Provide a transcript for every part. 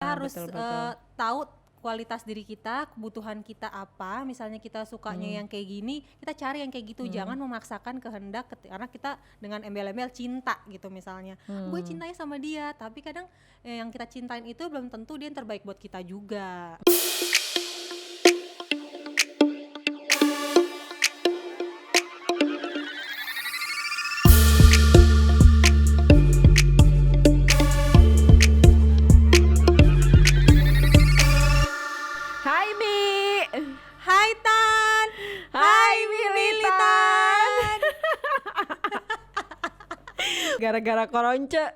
harus betul. tahu kualitas diri kita, kebutuhan kita apa. Misalnya kita sukanya yang kayak gini, kita cari yang kayak gitu. Jangan memaksakan kehendak karena kita dengan embel-embel cinta gitu misalnya. Gue cintanya sama dia, tapi kadang yang kita cintain itu belum tentu dia yang terbaik buat kita juga. Hai Mi. Hai Tan. Hai Militan. Gara-gara koronce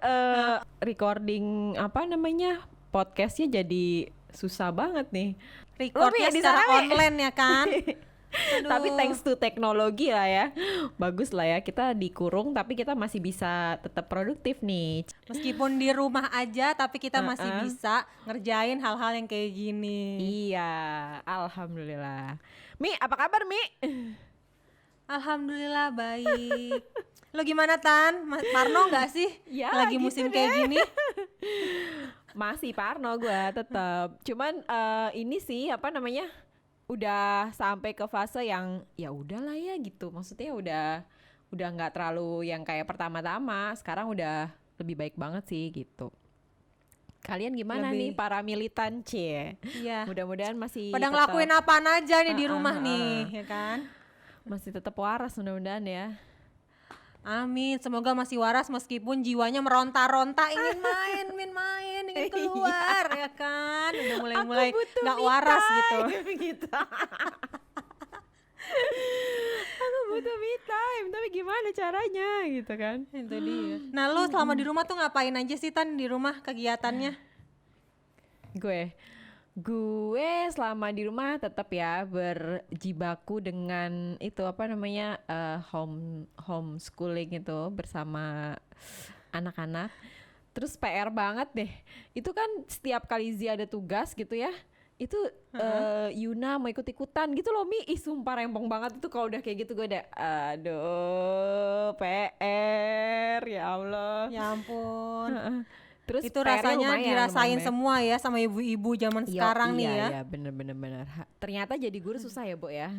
recording apa namanya podcastnya jadi susah banget nih. Recordnya Lo, Mi, di secara sana, Mi? online ya kan. Aduh. Tapi thanks to teknologi lah ya, bagus lah ya, kita dikurung tapi kita masih bisa tetap produktif nih. Meskipun di rumah aja tapi kita masih bisa ngerjain hal-hal yang kayak gini. Iya, alhamdulillah. Mi, apa kabar Mi? Alhamdulillah baik. Lo gimana Tan? Parno gak sih? Ya, lagi gitu musim deh. kayak gini? Masih parno gue tetap. Cuman ini sih apa namanya? Udah sampai ke fase yang ya udahlah ya gitu. Maksudnya udah nggak terlalu yang kayak pertama-tama. Sekarang udah lebih baik banget sih gitu. Kalian gimana nih para militan C? Iya. Mudah-mudahan masih Pada tetap, ngelakuin apaan aja nih di rumah nih, ya kan? masih tetap waras mudah-mudahan ya. Amin, semoga masih waras meskipun jiwanya meronta-ronta ingin main, ingin keluar, ya kan? Udah mulai-mulai nggak waras gitu. gitu. Aku butuh me time, tapi gimana caranya gitu kan? Itu dia. Nah, lu selama di rumah tuh ngapain aja sih Tan di rumah kegiatannya? Gue selama di rumah tetap ya berjibaku dengan itu apa namanya homeschooling itu bersama anak-anak. Terus PR banget deh. Itu kan setiap kali Zia ada tugas gitu ya. Itu Yuna mau ikut-ikutan gitu loh Mi. Ih sumpah rempong banget itu kalau udah kayak gitu gue udah aduh PR ya Allah. Ya ampun. Terus Itu rasanya dirasain semua ya sama ibu-ibu zaman sekarang nih ya. Iya bener. Ternyata jadi guru susah ya Bo ya.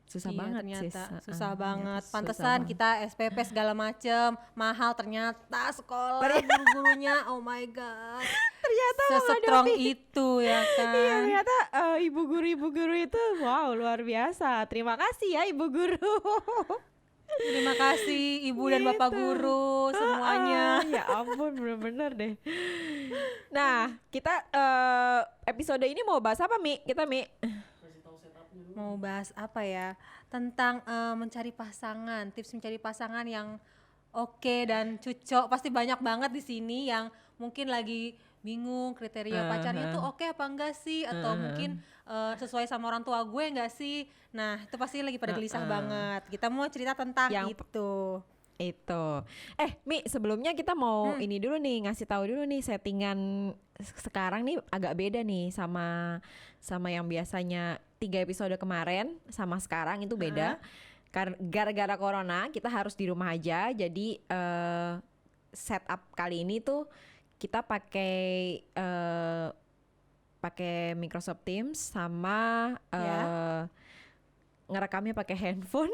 Susah Iya, banget ternyata sis. susah banget. Susah Pantesan banget. kita SPP segala macem mahal ternyata sekolah guru-gurunya. Oh my god. Ternyata Sestrong itu ya kan. Iya ternyata ibu guru itu wow luar biasa. Terima kasih ya ibu guru. Terima kasih ibu dan bapak Gitu. guru semuanya. Ya ampun bener-bener deh. Nah kita episode ini mau bahas apa Mi? Mi Mau bahas apa ya? Tentang mencari pasangan, tips mencari pasangan yang oke dan cocok. Pasti banyak banget di sini yang mungkin lagi bingung kriteria pacarnya tuh oke apa enggak sih, atau mungkin sesuai sama orang tua gue enggak sih. Nah, itu pasti lagi pada gelisah banget. Kita mau cerita tentang itu. Mi sebelumnya kita mau ini dulu nih, ngasih tahu dulu nih settingan sekarang nih agak beda nih sama yang biasanya 3 episode kemarin sama sekarang itu beda. Gara-gara corona kita harus di rumah aja, jadi setup kali ini tuh kita pakai Microsoft Teams sama ngerekamnya pakai handphone.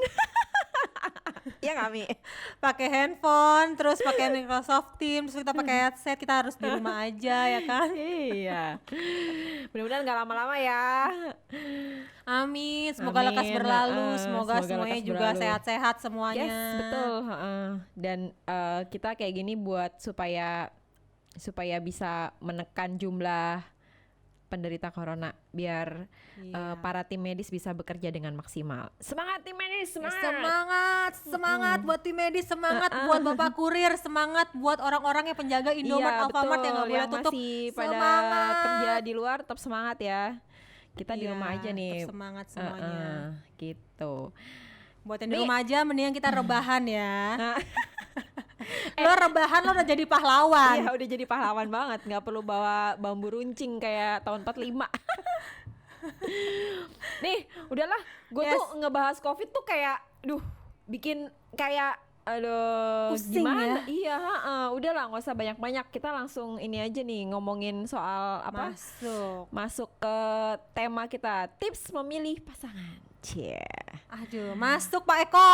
Ya nggak Mi? Pakai handphone, terus pakai Microsoft Teams, terus kita pakai headset, kita harus di rumah aja ya kan? Iya. Mudah-mudahan nggak lama-lama ya. Amin, semoga Amin, lekas berlalu, semoga semuanya lekas juga berlalu. sehat-sehat semuanya. Yes, betul. Dan kita kayak gini buat supaya bisa menekan jumlah penderita corona biar para tim medis bisa bekerja dengan maksimal. Semangat tim medis, Semangat buat tim medis, semangat buat Bapak Kurir, semangat buat orang-orang yang penjaga Indomaret, Alfamart yang nggak boleh tutup. Masih pada kerja di luar tetap semangat ya. Kita di rumah aja nih. Tetap semangat semuanya. Gitu. Buat yang di rumah aja mendingan kita rebahan ya. Lo rebahan lo udah jadi pahlawan. Iya udah jadi pahlawan banget, nggak perlu bawa bambu runcing kayak tahun 45. Nih udahlah, gue tuh ngebahas COVID tuh kayak bikin kayak Aduh, Pusing gimana? ya. Iya, udahlah nggak usah banyak-banyak. Kita langsung ini aja nih ngomongin soal apa? Masuk. Ke tema kita, tips memilih pasangan. Cie. Aduh, masuk Pak Eko.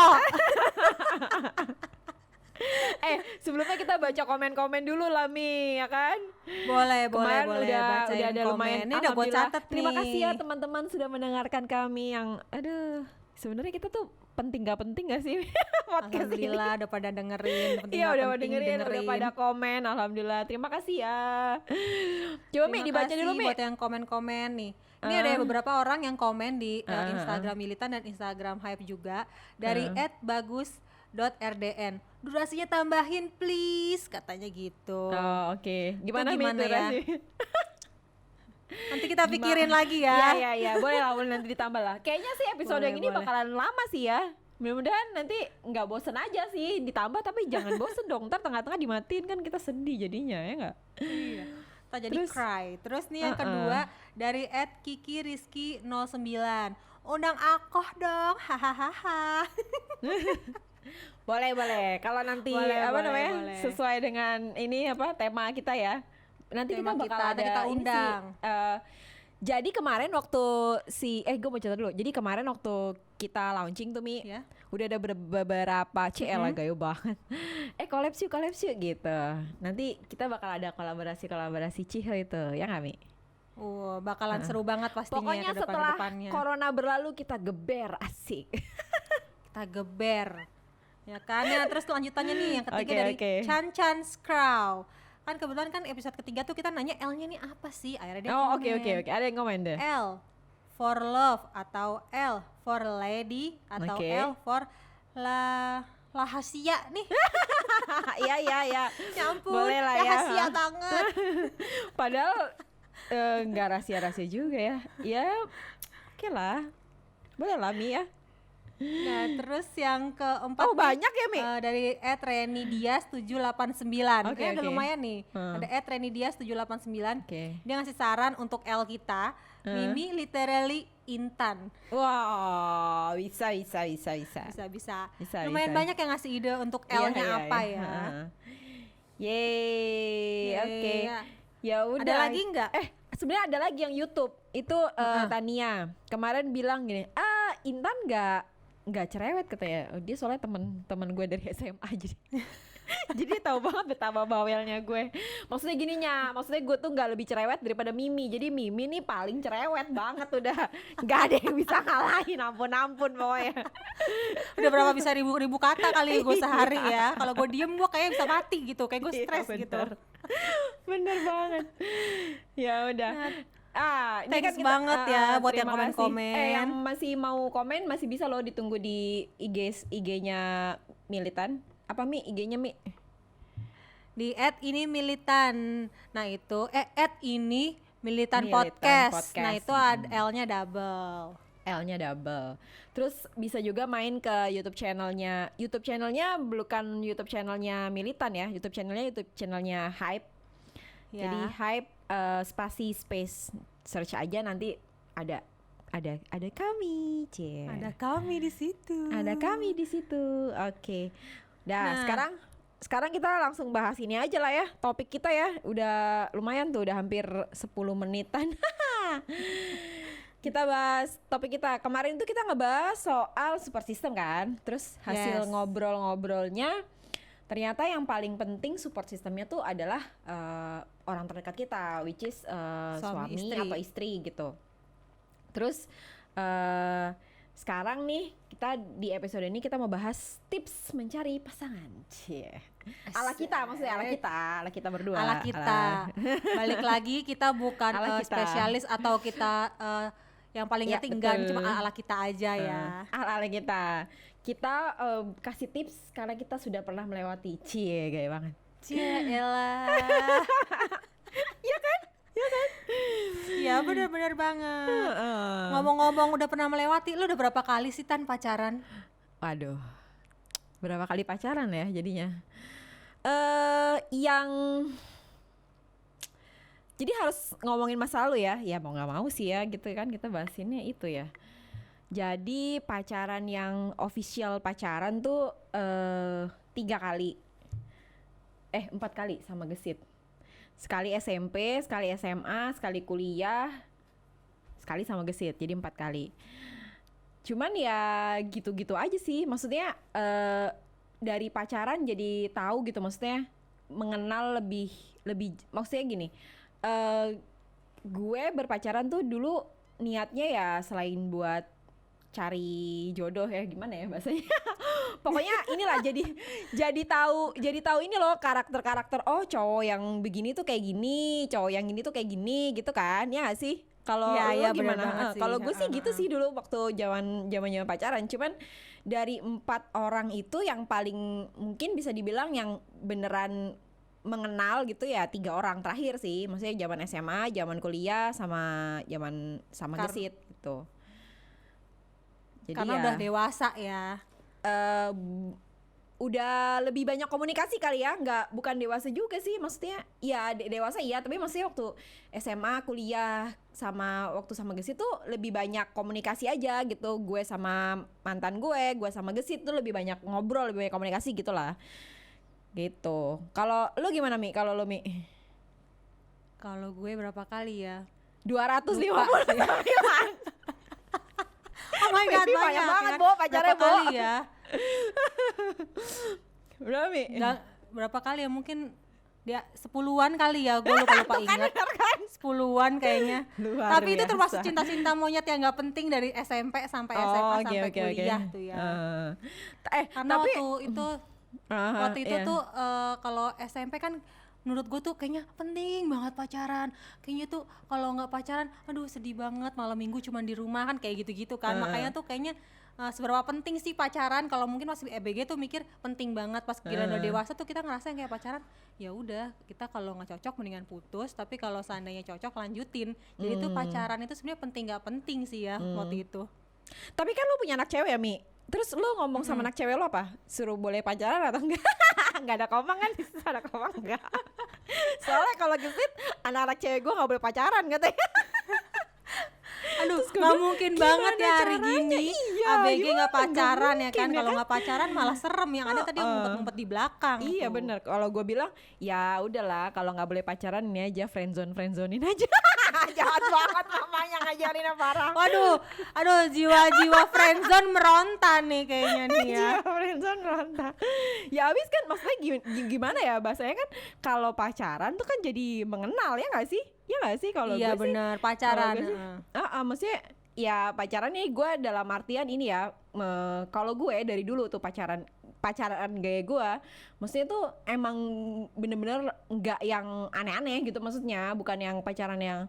Sebelumnya kita baca komen-komen dulu lah Mi, ya kan? Boleh, Kemarin boleh udah bacain ada komen. lumayan. Ini udah gue Alhamdulillah. catet Terima nih. kasih ya teman-teman sudah mendengarkan kami yang sebenarnya kita tuh penting gak sih podcast ini? Alhamdulillah udah pada dengerin. Iya udah dengerin, udah pada komen. Alhamdulillah, terima kasih ya. Coba Mi Terima dibaca kasih dulu Mi. buat yang komen-komen nih. Ini ada beberapa orang yang komen di Instagram Militan dan Instagram Hype juga dari @bagus.rdn. Durasinya tambahin please, katanya gitu. Oh, oke. Gimana Mi gimana ya? durasi? Nanti kita pikirin lagi ya. Iya, boleh lah, boleh nanti ditambah lah. Kayaknya sih episode Boleh, yang ini boleh. bakalan lama sih ya. Mudah-mudahan nanti nggak bosen aja sih, ditambah tapi jangan bosen dong. Ntar tengah-tengah dimatiin kan kita sedih jadinya ya nggak? Iya. Tak jadi Terus? cry. Terus nih yang kedua dari @kikiriski09. Undang Akoh dong. Hahaha. Boleh. Kalau nanti Boleh, namanya boleh. sesuai dengan ini apa tema kita ya. Nanti Tema kita bakal kita, ada kita ini sih, undang. jadi kemarin waktu gue mau cerita dulu. Jadi kemarin waktu kita launching tuh Mi, Ya. udah ada beberapa CL gayo banget. Collab yuk gitu. Nanti kita bakal ada kolaborasi Ciho itu, ya nggak Mi? Bakalan seru banget pastinya Pokoknya ke setelah depan-depannya. corona berlalu kita geber asik. Kita geber. Ya kan? Ya, terus lanjutannya nih yang ketiga Oke, dari oke. Chan Scrow. Kan kebetulan kan episode ketiga tuh kita nanya L-nya nih apa sih? Akhirnya dia Oh komen. oke. Ada yang komen deh. L for love atau L for lady atau Oke. L for rahasia nih. Iya. Ya ampun, Boleh lah ya. rahasia banget. Padahal nggak rahasia juga ya. Ya oke lah. Boleh lah Mi ya. Nah, terus yang keempat Oh nih, banyak ya Mi? dari @renidias 789. Oke, Ini udah oke. lumayan nih. Ada @renidias 789. Oke. Dia ngasih saran untuk L kita, Mimi literally Intan. Wow, bisa. Bisa. Lumayan bisa. banyak yang ngasih ide untuk Iya, L-nya iya, apa iya. ya. Yeay, oke. Iya. Ya udah. Ada lagi nggak? Sebenarnya ada lagi yang YouTube. Itu Tania. Kemarin bilang gini, Intan nggak cerewet katanya. Dia soalnya teman gue dari SMA jadi dia tahu banget betapa bawelnya gue. Maksudnya gue tuh nggak lebih cerewet daripada Mimi. Jadi Mimi nih paling cerewet banget udah. Nggak ada yang bisa ngalahin. Ampun pokoknya. Udah berapa bisa ribu kata kali gue sehari ya. Kalau gue diem gue kayak bisa mati gitu, kayak gue Iya, stres bener. gitu. Bener banget. Ya udah. Ini Thanks kan banget ya buat yang terima kasih. komen-komen. Yang masih mau komen masih bisa loh ditunggu di IG-nya Militan. Apa Mi? IG-nya Mi? Di @ini militan. Nah itu @ini militan Militan podcast. Podcast. Nah itu ada L-nya double. L-nya double. Terus bisa juga main ke YouTube channelnya. YouTube channelnya bukan YouTube channelnya Militan ya. YouTube channelnya Hype. Ya. Jadi Hype spasi space search aja nanti ada kami, Cie. Ada kami di situ. Ada kami di situ. Oke. Nah. Sekarang kita langsung bahas ini aja lah ya. Topik kita ya. Udah lumayan tuh, udah hampir 10 menitan. Kita bahas topik kita. Kemarin tuh kita ngebahas soal support system kan. Terus hasil Yes. ngobrol-ngobrolnya ternyata yang paling penting support sistemnya tuh adalah orang terdekat kita, which is suami istri. atau istri gitu. Terus sekarang nih kita di episode ini kita mau bahas tips mencari pasangan. Cie. Ala kita maksudnya ala kita berdua. Ala kita. Balik lagi kita bukan Ala kita. spesialis atau kita yang paling Ya, ngerti enggak, ini betul. cuma ala kita aja ya. Ala kita. Kita kasih tips karena kita sudah pernah melewati. Cie, gaya banget. Cielah. Iya benar-benar banget. Ngomong-ngomong udah pernah melewati, lu udah berapa kali sih Tan pacaran? Waduh, berapa kali pacaran ya jadinya? Yang jadi harus ngomongin masa lalu ya. Ya mau nggak mau sih ya gitu kan kita bahasinnya itu ya. Jadi pacaran yang official pacaran tuh 3 kali, 4 kali sama gesit. Sekali SMP, sekali SMA, sekali kuliah, sekali sama gesit. Jadi 4 kali. Cuman ya gitu-gitu aja sih. Maksudnya dari pacaran jadi tahu gitu. Maksudnya mengenal lebih maksudnya gini. Gue berpacaran tuh dulu niatnya ya selain buat cari jodoh ya, gimana ya bahasanya. Pokoknya inilah jadi tahu ini loh karakter oh cowok yang begini tuh kayak gini, cowok yang ini tuh kayak gini gitu kan, ya gak sih? Kalau Iya, lo bener gimana? banget sih. Kalau gue sih gitu sih dulu waktu zaman pacaran. Cuman dari 4 orang itu yang paling mungkin bisa dibilang yang beneran mengenal gitu ya 3 orang terakhir sih. Maksudnya zaman SMA, zaman kuliah, sama gesit gitu. Jadi Karena ya, udah dewasa ya. eh, udah lebih banyak komunikasi kali ya, bukan dewasa juga sih, maksudnya ya dewasa iya, tapi maksudnya waktu SMA, kuliah, sama waktu sama Gesit tuh lebih banyak komunikasi aja gitu. Gue sama mantan gue sama Gesit tuh lebih banyak ngobrol, lebih banyak komunikasi gitu lah gitu. Kalau lu gimana Mi? Kalau lu Mi? Kalau gue berapa kali ya? 250 Lupa sih. Oh my god, Baby, banyak banyak banget, ya. Bo, pacarnya, Berapa kali Bo. ya? Berapa Mi? Berapa kali ya, mungkin dia 10-an kali ya, gue lupa ingat. 10-an kayaknya. Luar Tapi itu biasa. termasuk cinta-cinta monyet yang gak penting dari SMP sampai SMA sampai kuliah tuh ya. Karena tapi waktu itu iya. tuh kalau SMP kan menurut gue tuh kayaknya penting banget pacaran. Kayaknya tuh kalau nggak pacaran, aduh sedih banget, malam minggu cuman di rumah kan, kayak gitu-gitu kan. Makanya tuh kayaknya seberapa penting sih pacaran. Kalau mungkin masih EBG tuh mikir penting banget, pas giliran udah dewasa tuh kita ngerasa yang kayak pacaran ya udah, kita kalau nggak cocok mendingan putus, tapi kalau seandainya cocok lanjutin. Jadi tuh pacaran itu sebenarnya penting nggak penting sih ya waktu itu. Tapi kan lu punya anak cewek ya Mi. Terus lu ngomong sama anak cewek lu apa? Suruh boleh pacaran atau enggak? Enggak ada komang kan? Ada komang enggak? Soalnya kalau Gesit anak-anak cewek gue nggak boleh pacaran katanya. Aduh, nggak mungkin banget ya hari gini Iya, ABG nggak gimana? pacaran ya Nggak kan. mungkin, Kalau ya nggak pacaran malah serem, yang ada tadi ngumpet-ngumpet di belakang. Iya tuh. benar. Kalau gue bilang ya udahlah, kalau nggak boleh pacaran ini aja friendzonein aja. Jahat banget mamanya ngajarin parah. Aduh, jiwa-jiwa friendzone meronta nih kayaknya nih ya. Iya, friendzone ronta. Ya abis kan maksudnya gimana ya bahasanya kan, kalau pacaran tuh kan jadi mengenal, ya nggak sih? Ya nggak sih kalau Iya gue sih? benar, pacaran. Kalau gue sih, maksudnya ya pacaran nih gue dalam artian ini ya, kalau gue dari dulu tuh pacaran gaya gue, maksudnya tuh emang bener-bener nggak yang aneh-aneh gitu, maksudnya bukan yang pacaran yang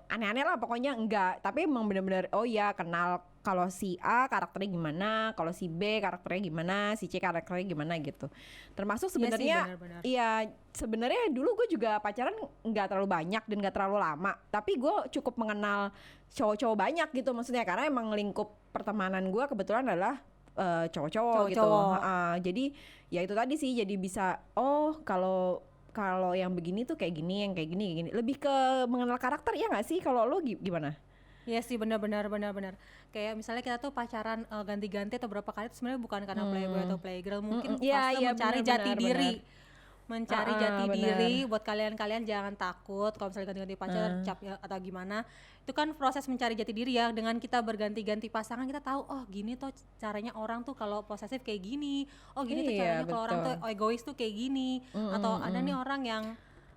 aneh-aneh lah pokoknya, enggak. Tapi emang bener-bener oh ya kenal kalau si A karakternya gimana, kalau si B karakternya gimana, si C karakternya gimana gitu. Termasuk sebenarnya iya sebenarnya dulu gue juga pacaran nggak terlalu banyak dan nggak terlalu lama, tapi gue cukup mengenal cowok-cowok banyak gitu, maksudnya karena emang lingkup pertemanan gue kebetulan adalah cowok-cowok gitu. Jadi ya itu tadi sih, jadi bisa kalau yang begini tuh kayak gini, yang kayak gini, lebih ke mengenal karakter, ya nggak sih? Kalau lo gimana? Iya sih, benar. Kayak misalnya kita tuh pacaran ganti-ganti atau berapa kali, itu sebenarnya bukan karena playboy atau playgirl, mungkin fase mencari jati diri. Mencari jati diri. Buat kalian jangan takut kalau misalnya ganti-ganti pacar cap ya, atau gimana. Itu kan proses mencari jati diri ya. Dengan kita berganti-ganti pasangan, kita tahu oh gini tuh caranya orang tuh kalau posesif kayak gini. Oh gini tuh caranya kalau orang tuh egois tuh kayak gini. Atau ada nih orang yang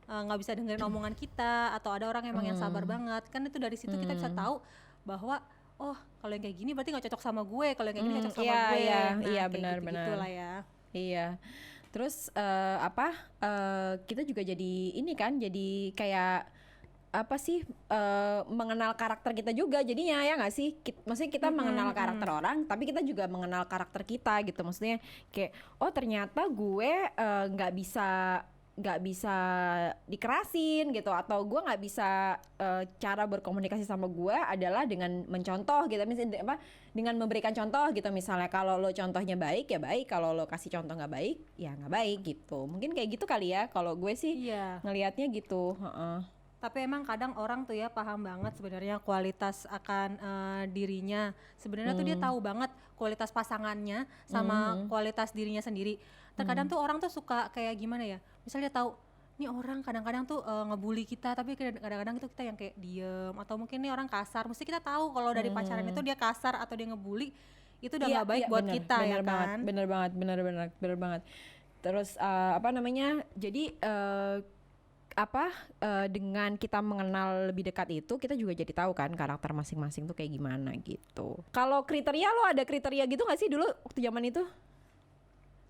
nggak bisa dengerin omongan kita, atau ada orang emang yang sabar banget. Kan itu dari situ kita bisa tahu bahwa oh kalau yang kayak gini berarti nggak cocok sama gue, kalau yang kayak gini cocok sama gue. Iya benar. Gitulah ya. Iya. Terus kita juga jadi ini kan, jadi kayak apa sih, mengenal karakter kita juga jadinya, ya nggak sih? Maksudnya kita mengenal karakter orang, tapi kita juga mengenal karakter kita gitu. Maksudnya kayak oh ternyata gue nggak bisa dikerasin gitu, atau gue nggak bisa cara berkomunikasi sama gue adalah dengan mencontoh gitu, misalnya dengan memberikan contoh gitu. Misalnya kalau lo contohnya baik ya baik, kalau lo kasih contoh nggak baik ya nggak baik gitu. Mungkin kayak gitu kali ya kalau gue sih ngelihatnya gitu. Tapi emang kadang orang tuh ya paham banget sebenarnya kualitas akan dirinya. Sebenarnya tuh dia tahu banget kualitas pasangannya sama kualitas dirinya sendiri. Terkadang tuh orang tuh suka kayak gimana ya? Misalnya dia tahu nih orang kadang-kadang tuh ngebully kita, tapi kadang-kadang itu kita yang kayak diem, atau mungkin nih orang kasar. Mesti kita tahu kalau dari pacaran itu dia kasar atau dia ngebully, itu udah nggak baik buat kita ya kan? bener banget. Terus apa namanya? Jadi dengan kita mengenal lebih dekat itu, kita juga jadi tahu kan karakter masing-masing tuh kayak gimana gitu. Kalau kriteria, lo ada kriteria gitu nggak sih dulu waktu zaman itu?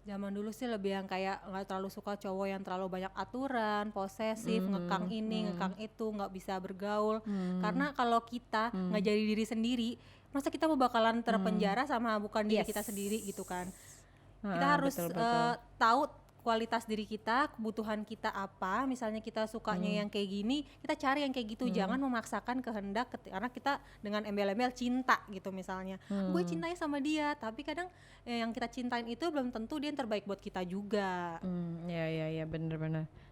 Zaman dulu sih lebih yang kayak nggak terlalu suka cowok yang terlalu banyak aturan, posesif, ngekang ini, ngekang itu, nggak bisa bergaul. Karena kalau kita nggak jadi diri sendiri, masa kita mau bakalan terpenjara sama bukan diri kita sendiri gitu kan? Kita harus betul. tahu kualitas diri kita, kebutuhan kita apa. Misalnya kita sukanya yang kayak gini, kita cari yang kayak gitu. Jangan memaksakan kehendak karena kita dengan embel-embel cinta gitu misalnya. Gue cintanya sama dia, tapi kadang yang kita cintain itu belum tentu dia yang terbaik buat kita juga. Ya bener.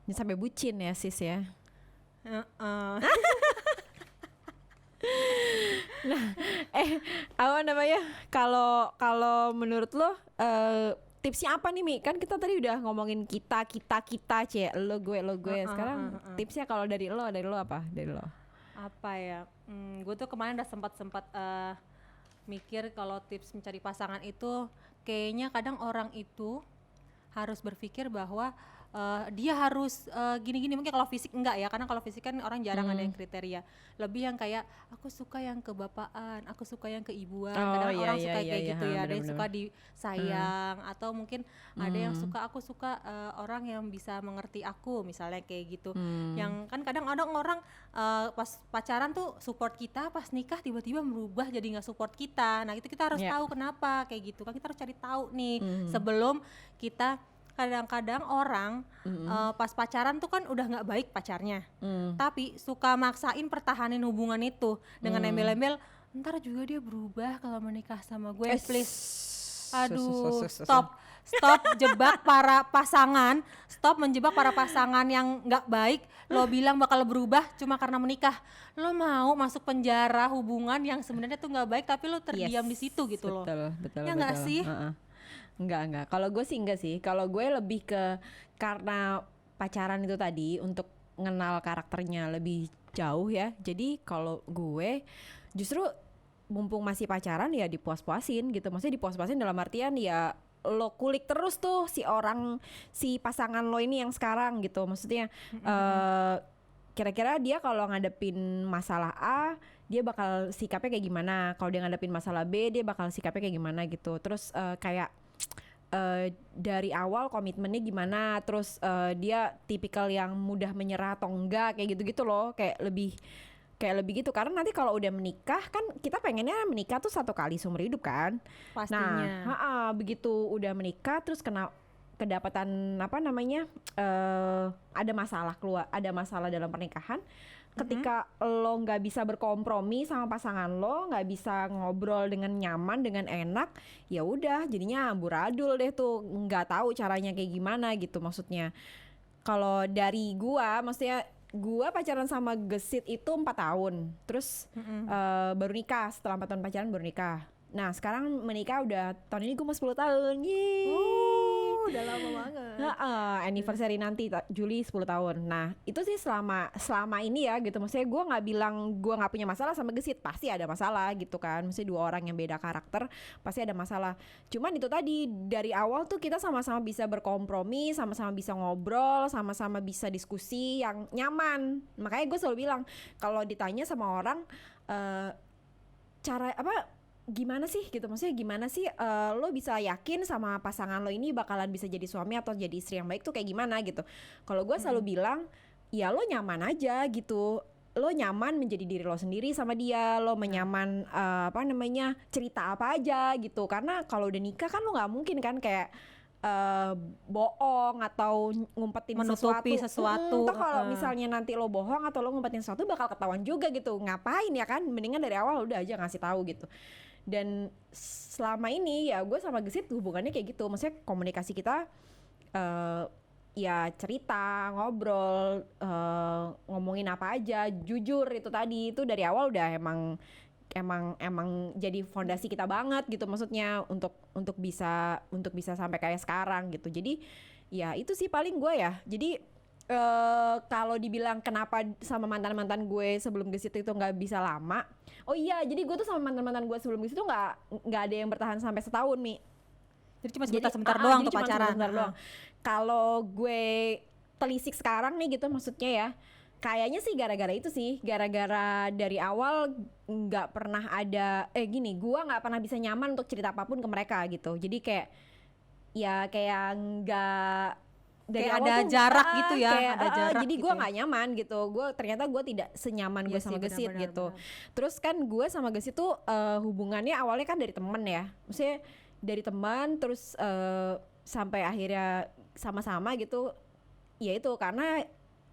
Ini sampai bucin ya sis ya. Apa namanya? Kalau menurut lo tipsnya apa nih Mi? Kan kita tadi udah ngomongin kita lo gue. Sekarang tipsnya kalau dari lo apa? Dari lo? Apa ya? Gue tuh kemarin udah sempat mikir kalau tips mencari pasangan itu kayaknya kadang orang itu harus berpikir bahwa dia harus gini-gini. Mungkin kalau fisik enggak ya, karena kalau fisik kan orang jarang ada yang kriteria. Lebih yang kayak aku suka yang kebapaan, aku suka yang keibuan. Kadang orang suka kayak gitu ya, ada yang suka disayang, atau mungkin ada yang aku suka orang yang bisa mengerti aku, misalnya kayak gitu. Yang kan kadang ada orang pas pacaran tuh support kita, pas nikah tiba-tiba berubah jadi nggak support kita. Nah itu kita harus tahu kenapa kayak gitu kan, kita harus cari tahu nih sebelum kita. Kadang-kadang orang pas pacaran tuh kan udah nggak baik pacarnya, tapi suka maksain pertahanin hubungan itu dengan embel-embel, ntar juga dia berubah kalau menikah sama gue. Please, aduh, stop jebak para pasangan, stop menjebak para pasangan yang nggak baik. Lo bilang bakal berubah cuma karena menikah, lo mau masuk penjara hubungan yang sebenarnya tuh nggak baik, tapi lo terdiam di situ gitu loh. Betul. Ya nggak sih? Enggak. Kalau gue sih enggak sih. Kalau gue lebih ke karena pacaran itu tadi untuk ngenal karakternya lebih jauh ya. Jadi kalau gue justru mumpung masih pacaran ya dipuas-puasin gitu. Maksudnya dipuas-puasin dalam artian ya lo kulik terus tuh si pasangan lo ini yang sekarang gitu. Maksudnya kira-kira dia kalau ngadepin masalah A dia bakal sikapnya kayak gimana, kalau dia ngadepin masalah B dia bakal sikapnya kayak gimana gitu. Terus kayak dari awal komitmennya gimana, terus dia tipikal yang mudah menyerah atau enggak, kayak gitu-gitu loh, kayak lebih gitu. Karena nanti kalau udah menikah kan kita pengennya menikah tuh satu kali seumur hidup kan. Pastinya. Nah begitu udah menikah terus kedapatan apa namanya ada masalah dalam pernikahan. Ketika lo nggak bisa berkompromi sama pasangan lo, nggak bisa ngobrol dengan nyaman, dengan enak, ya udah jadinya amburadul deh tuh, nggak tahu caranya kayak gimana gitu. Maksudnya kalau dari maksudnya gua pacaran sama Gesit itu 4 tahun, terus baru nikah. Setelah 4 tahun pacaran baru nikah. Nah sekarang menikah udah tahun ini gue mau 10 tahun. Udah lama banget. Anniversary nanti Juli 10 tahun. Nah itu sih selama ini ya gitu. Maksudnya gue gak bilang gue gak punya masalah sama Gesit. Pasti ada masalah gitu kan. Maksudnya 2 orang yang beda karakter pasti ada masalah. Cuman itu tadi dari awal tuh kita sama-sama bisa berkompromi, sama-sama bisa ngobrol, sama-sama bisa diskusi yang nyaman. Makanya gue selalu bilang kalau ditanya sama orang cara apa, gimana sih gitu, maksudnya gimana sih lo bisa yakin sama pasangan lo ini bakalan bisa jadi suami atau jadi istri yang baik tuh kayak gimana gitu. Kalau gue selalu bilang ya lo nyaman aja gitu, lo nyaman menjadi diri lo sendiri sama dia, lo menyaman apa namanya cerita apa aja gitu. Karena kalau udah nikah kan lo nggak mungkin kan kayak bohong atau ngumpetin menutupi sesuatu. Toh kalau misalnya nanti lo bohong atau lo ngumpetin sesuatu bakal ketahuan juga gitu. Ngapain ya kan? Mendingan dari awal udah aja ngasih tahu gitu. Dan selama ini ya gue sama Gesit hubungannya kayak gitu. Maksudnya komunikasi kita ya cerita, ngobrol, ngomongin apa aja, jujur itu tadi itu dari awal udah emang jadi fondasi kita banget gitu, maksudnya untuk bisa sampai kayak sekarang gitu. Jadi ya itu sih paling gue ya. Jadi kalau dibilang kenapa sama mantan gue sebelum gesit itu nggak bisa lama, oh iya, jadi gue tuh sama mantan gue sebelum gesit tuh nggak ada yang bertahan sampai setahun, Mi. Jadi cuma sebentar-sebentar doang jadi tuh cuma pacaran. sebentar doang. Kalau gue telisik sekarang nih gitu, maksudnya ya, kayaknya sih gara-gara itu sih, gara-gara dari awal nggak pernah ada gue nggak pernah bisa nyaman untuk cerita apapun ke mereka gitu. Jadi kayak kayak nggak dari Kayak awal ada tuh jarak gitu ya, kayak, ada jarak jadi gitu gue ya. nggak nyaman gitu. Ternyata gue tidak senyaman Iya gue sih, sama Gesit benar-benar, gitu. benar. Terus kan gue sama Gesit tuh hubungannya awalnya kan dari temen ya, maksudnya dari teman terus sampai akhirnya sama-sama gitu. Ya itu karena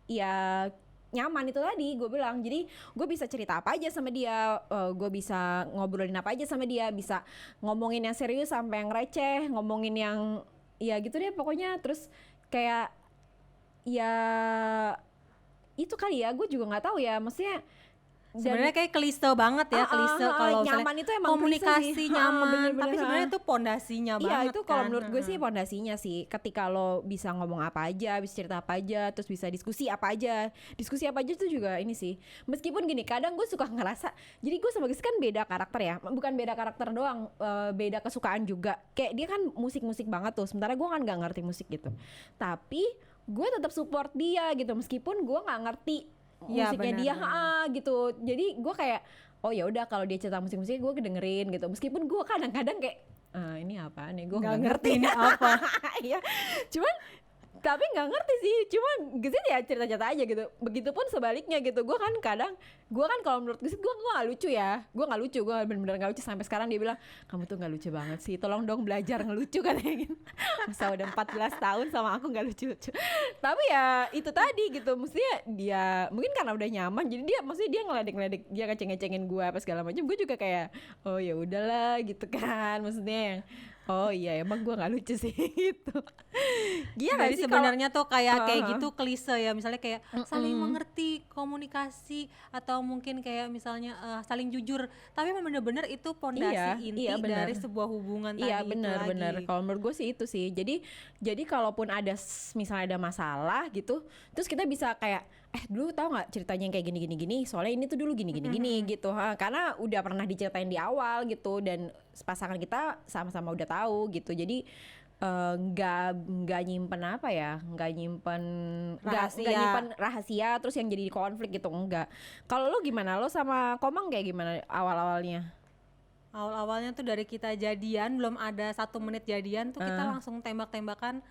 ya nyaman itu tadi gue bilang. Jadi gue bisa cerita apa aja sama dia, gue bisa ngobrolin apa aja sama dia, bisa ngomongin yang serius sampai yang receh, ngomongin yang ya gitu deh pokoknya. Terus kayak ya itu kali ya, gue juga nggak tahu ya, maksudnya Sebenarnya kayak klise banget ya, klise kalau misalnya nyaman itu emang komunikasi klise sih. nyaman, Bener-bener, tapi sebenarnya itu pondasinya iya, banget itu kalau kan. menurut gue sih pondasinya sih. Ketika lo bisa ngomong apa aja, bisa cerita apa aja, terus bisa diskusi apa aja. Diskusi apa aja itu juga ini sih. Meskipun gini, kadang gue suka ngerasa, jadi gue sama Gus kan beda karakter ya. Bukan beda karakter doang, beda kesukaan juga. Kayak dia kan musik-musik banget tuh, sementara gue kan gak ngerti musik gitu. Tapi gue tetap support dia gitu, meskipun gue gak ngerti Ya, musiknya dia benar. gitu. Jadi gue kayak oh ya udah, kalau dia cerita musik-musik gue kedengerin gitu, meskipun gue kadang-kadang kayak ini apa nih, gue nggak ngerti ini apa. ya, cuman tapi nggak ngerti sih, cuman Gesit ya cerita-cerita aja gitu. Begitupun sebaliknya gitu, gue kan kalau menurut Gesit gue nggak lucu ya, gue nggak lucu, gue bener-bener nggak lucu. Sampai sekarang dia bilang kamu tuh nggak lucu banget sih, tolong dong belajar ngelucu katanya gitu. Masa udah 14 tahun sama aku nggak lucu-lucu. Tapi ya itu tadi gitu, maksudnya dia mungkin karena udah nyaman, jadi dia maksudnya dia ngeledek-ngeledek, dia ngeceng-ngecengin gue apa segala macam. Gue juga kayak oh ya udahlah gitu kan, maksudnya oh iya emang gue nggak lucu sih gitu. Iya nggak Jadi sih sebenarnya tuh kayak Uh-huh. gitu klise ya, misalnya kayak saling mengerti, komunikasi, atau mungkin kayak misalnya saling jujur. Tapi memang bener-bener itu pondasi inti iya benar. dari sebuah hubungan Iya tadi itu benar. lagi. Kalau menurut gue sih itu sih. Jadi kalaupun ada misalnya ada masalah gitu, terus kita bisa kayak dulu tahu nggak ceritanya yang kayak gini. Soalnya ini tuh dulu gini gitu. Karena udah pernah diceritain di awal gitu, dan pasangan kita sama-sama udah tahu gitu. Jadi nggak nyimpen apa ya, nggak nyimpen rahasia terus yang jadi konflik gitu, enggak. Kalau lo gimana, lo sama Komang kayak gimana awalnya? Awal-awalnya tuh dari kita jadian, belum ada 1 menit jadian tuh kita langsung tembak-tembakan,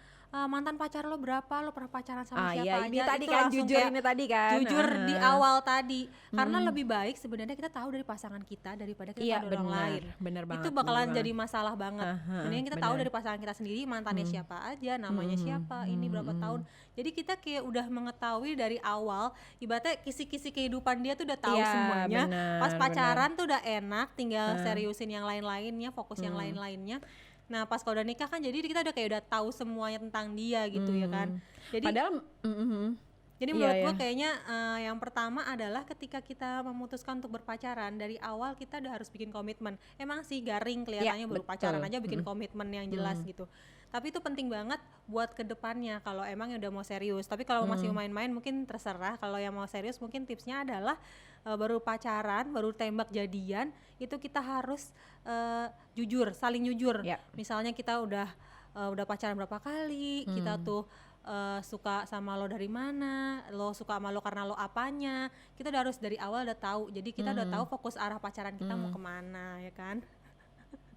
mantan pacar lo berapa, lo pernah pacaran sama siapa Iya, aja. ini tadi Itu kan langsung jujur, kayak ini tadi kan jujur di awal tadi. Karena lebih baik sebenarnya kita tahu dari pasangan kita daripada kita Iya, tahu dari orang lain. bener banget, Itu bakalan bener jadi masalah banget. Mending kita tahu dari pasangan kita sendiri, mantannya siapa aja, namanya siapa, ini berapa tahun. Jadi kita kayak udah mengetahui dari awal, ibaratnya kisi-kisi kehidupan dia tuh udah tahu Iya, semuanya. bener, Pas pacaran tuh udah enak, tinggal seriusin yang lain-lainnya, fokus yang lain-lainnya. Nah pas kalau udah nikah kan jadi kita udah kayak udah tahu semuanya tentang dia gitu ya kan. Jadi padahal jadi Iya, menurut iya. gua kayaknya yang pertama adalah ketika kita memutuskan untuk berpacaran, dari awal kita udah harus bikin komitmen. Emang sih garing kelihatannya baru betul. pacaran aja bikin komitmen yang jelas gitu. Tapi itu penting banget buat kedepannya kalau emang udah mau serius. Tapi kalau masih main-main mungkin terserah. Kalau yang mau serius mungkin tipsnya adalah baru pacaran, baru tembak jadian, itu kita harus jujur, saling jujur. Ya. Misalnya kita udah pacaran berapa kali, kita tuh suka sama lo dari mana, lo suka sama lo karena lo apanya, kita udah harus dari awal udah tahu. Jadi kita udah tahu fokus arah pacaran kita mau kemana, ya kan?